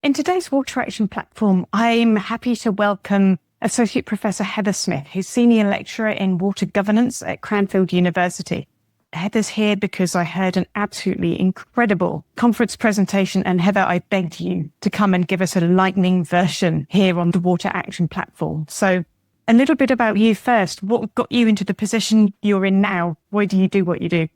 In today's Water Action platform, I'm happy to welcome Associate Professor Heather Smith, who's Senior Lecturer in Water Governance at Cranfield University. Heather's here because I heard an absolutely incredible conference presentation, and Heather, I begged you to come and give us a lightning version here on the Water Action platform. So a little bit about you first. What got you into the position you're in now? Why do you do what you do?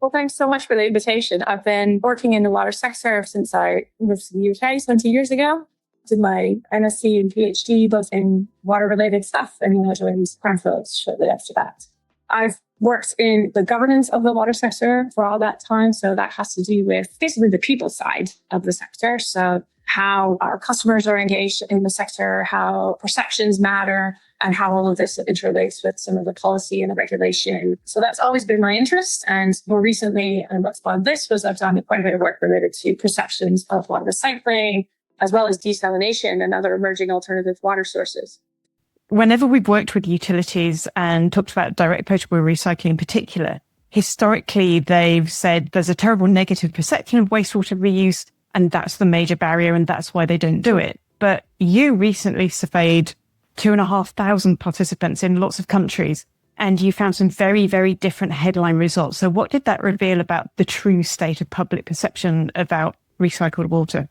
Well, thanks so much for the invitation. I've been working in the water sector since I moved to the UK 20 years ago. Did my MSc and PhD both in water-related stuff, and then I joined Cranfield shortly after that. I've worked in the governance of the water sector for all that time, so that has to do with basically the people side of the sector. So how our customers are engaged in the sector, how perceptions matter, and how all of this interrelates with some of the policy and the regulation. So that's always been my interest. And more recently, and what's spawned this was I've done quite a bit of work related to perceptions of water recycling, as well as desalination and other emerging alternative water sources. Whenever we've worked with utilities and talked about direct potable recycling in particular, historically, they've said there's a terrible negative perception of wastewater reuse, and that's the major barrier, and that's why they don't do it. But you recently surveyed 2,500 participants in lots of countries, and you found some very, very different headline results. So what did that reveal about the true state of public perception about recycled water?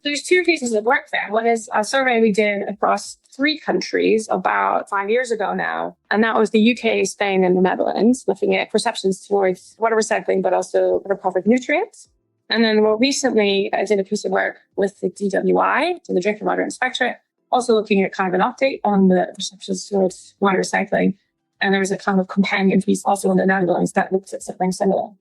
There's two pieces of work there. One is a survey we did across 3 countries about 5 years ago now. And that was the UK, Spain, and the Netherlands, looking at perceptions towards water recycling, but also recovered nutrients. And then more recently, I did a piece of work with the DWI, so the Drinking Water Inspectorate, also looking at kind of an update on the perceptions towards water recycling. And there was a kind of companion piece also in the Netherlands that looked at something similar.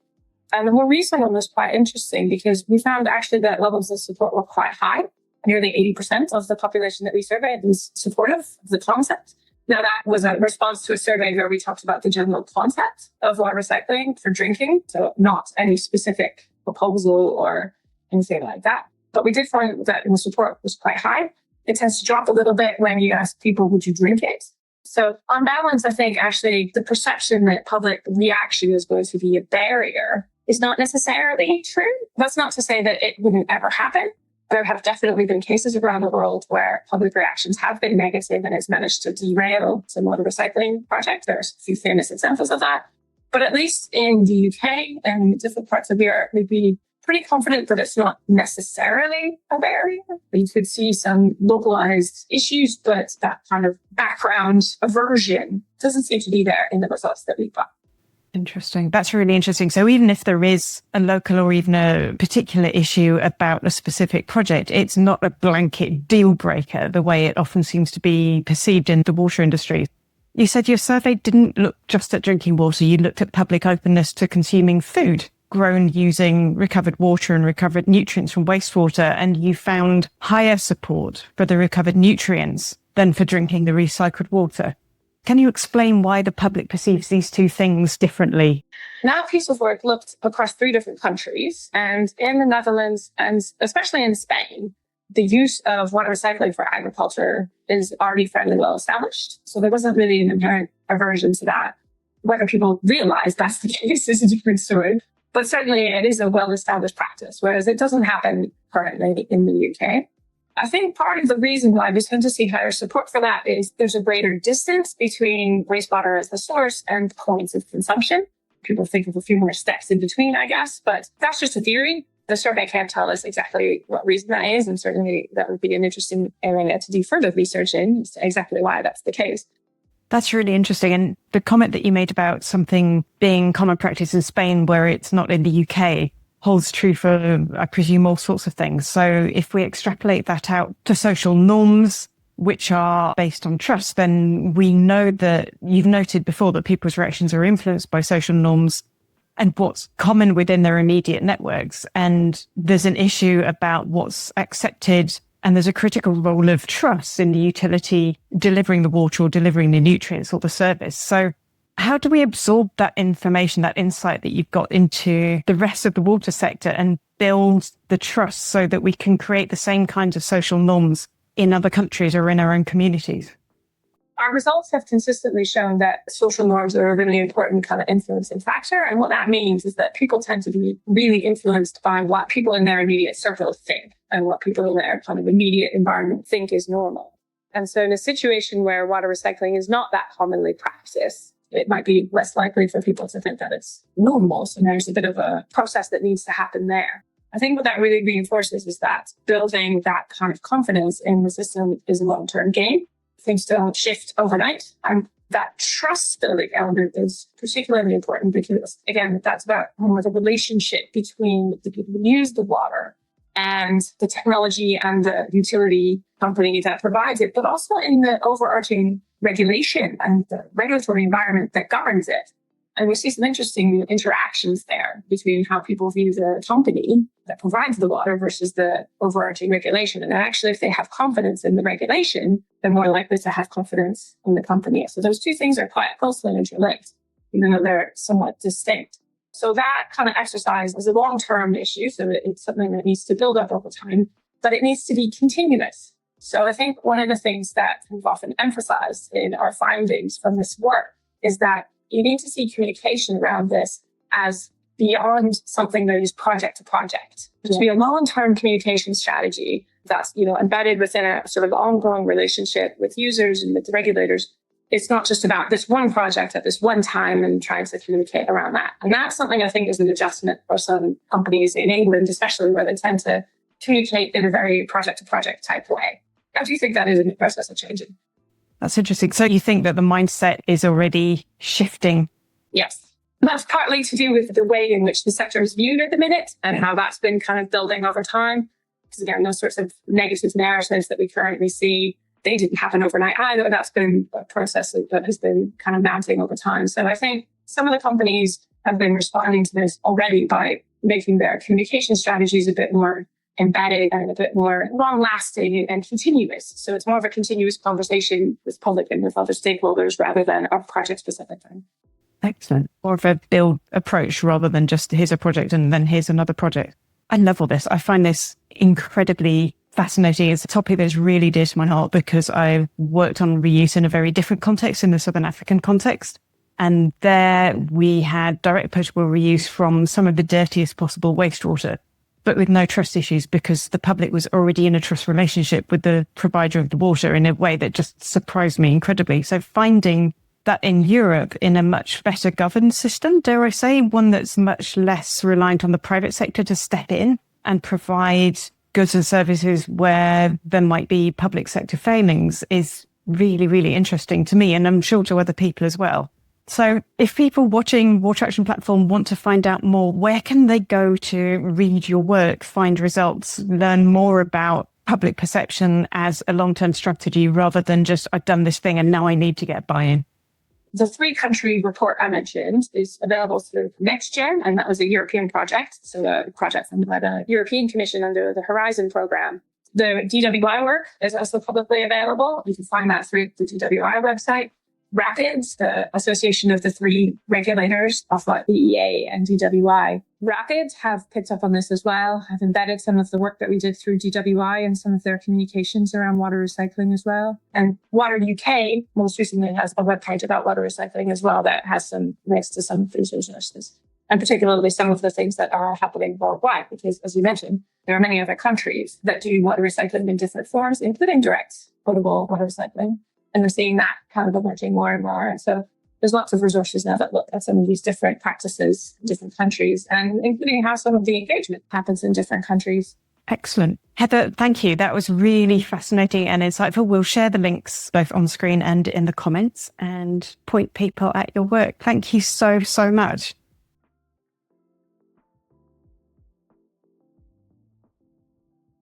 And the more recent one was quite interesting because we found actually that levels of support were quite high. Nearly 80% of the population that we surveyed was supportive of the concept. Now, that was a response to a survey where we talked about the general concept of water recycling for drinking, so not any specific proposal or anything like that. But we did find that the support was quite high. It tends to drop a little bit when you ask people, would you drink it? So on balance, I think actually the perception that public reaction is going to be a barrier is not necessarily true. That's not to say that it wouldn't ever happen. There have definitely been cases around the world where public reactions have been negative and it's managed to derail some water recycling projects. There's a few famous examples of that. But at least in the UK and different parts of Europe, we'd be pretty confident that it's not necessarily a barrier. You could see some localized issues, but that kind of background aversion doesn't seem to be there in the results that we've got. Interesting. That's really interesting. So even if there is a local or even a particular issue about a specific project, it's not a blanket deal breaker the way it often seems to be perceived in the water industry. You said your survey didn't look just at drinking water. You looked at public openness to consuming food grown using recovered water and recovered nutrients from wastewater, and you found higher support for the recovered nutrients than for drinking the recycled water. Can you explain why the public perceives these two things differently? That piece of work looked across 3 different countries, and in the Netherlands, and especially in Spain, the use of water recycling for agriculture is already fairly well established. So there wasn't really an inherent aversion to that. Whether people realize that's the case is a different story. But certainly it is a well-established practice, whereas it doesn't happen currently in the UK. I think part of the reason why we tend to see higher support for that is there's a greater distance between wastewater as the source and points of consumption. People think of a few more steps in between, I guess, but that's just a theory. The survey can't tell us exactly what reason that is, and certainly that would be an interesting area to do further research in, as to exactly why that's the case. That's really interesting. And the comment that you made about something being common practice in Spain where it's not in the UK holds true for, I presume, all sorts of things. So if we extrapolate that out to social norms, which are based on trust, then we know that you've noted before that people's reactions are influenced by social norms and what's common within their immediate networks. And there's an issue about what's accepted, and there's a critical role of trust in the utility delivering the water or delivering the nutrients or the service. So how do we absorb that information, that insight that you've got into the rest of the water sector and build the trust so that we can create the same kinds of social norms in other countries or in our own communities? our results have consistently shown that social norms are a really important kind of influencing factor. And what that means is that people tend to be really influenced by what people in their immediate circle think and what people in their kind of immediate environment think is normal. And so in a situation where water recycling is not that commonly practiced, it might be less likely for people to think that it's normal. So there's a bit of a process that needs to happen there. I think what that really reinforces is that building that kind of confidence in the system is a long-term game. Things don't shift overnight. And that trust building element is particularly important because, again, that's about more the relationship between the people who use the water and the technology and the utility company that provides it, but also in the overarching regulation and the regulatory environment that governs it. And we see some interesting interactions there between how people view the company that provides the water versus the overarching regulation. And actually, if they have confidence in the regulation, they're more likely to have confidence in the company. So those two things are quite closely interlinked, even though they're somewhat distinct. So that kind of exercise is a long-term issue. So it's something that needs to build up over time, but it needs to be continuous. So I think one of the things that we've often emphasized in our findings from this work is that you need to see communication around this as beyond something that is project to project. There should be a long-term communication strategy that's, embedded within a sort of ongoing relationship with users and with the regulators. It's not just about this one project at this one time and trying to communicate around that. And that's something I think is an adjustment for some companies in England, especially where they tend to communicate in a very project to project type way. How do you think that is in the process of changing? That's interesting. So you think that the mindset is already shifting? Yes. That's partly to do with the way in which the sector is viewed at the minute and how that's been kind of building over time. Because again, those sorts of negative narratives that we currently see, they didn't happen overnight either. That's been a process that has been kind of mounting over time. So I think some of the companies have been responding to this already by making their communication strategies a bit more embedded and a bit more long-lasting and continuous. So it's more of a continuous conversation with public and with other stakeholders rather than a project-specific thing. Excellent. More of a build approach rather than just here's a project and then here's another project. I love all this. I find this incredibly fascinating. It's a topic that's really dear to my heart because I've worked on reuse in a very different context, in the Southern African context. And there we had direct potable reuse from some of the dirtiest possible wastewater, but with no trust issues because the public was already in a trust relationship with the provider of the water in a way that just surprised me incredibly. So finding that in Europe, in a much better governed system, dare I say, one that's much less reliant on the private sector to step in and provide goods and services where there might be public sector failings is really, really interesting to me, and I'm sure to other people as well. So if people watching Water Action Platform want to find out more, where can they go to read your work, find results, learn more about public perception as a long-term strategy rather than just, I've done this thing and now I need to get buy-in? The 3-country report I mentioned is available through NextGen, and that was a European project. So a project funded by the European Commission under the Horizon program. The DWI work is also publicly available. You can find that through the DWI website. Rapids, the association of the 3 regulators of the EA and DWI. Rapids have picked up on this as well, have embedded some of the work that we did through DWI and some of their communications around water recycling as well. And Water UK most recently has a webpage about water recycling as well that has some links to some of these resources, and particularly some of the things that are happening worldwide, because as you mentioned, there are many other countries that do water recycling in different forms, including direct potable water recycling. And we're seeing that kind of emerging more and more. And so there's lots of resources now that look at some of these different practices in different countries, and including how some of the engagement happens in different countries. Excellent. Heather, thank you. That was really fascinating and insightful. We'll share the links both on screen and in the comments and point people at your work. Thank you so, so much.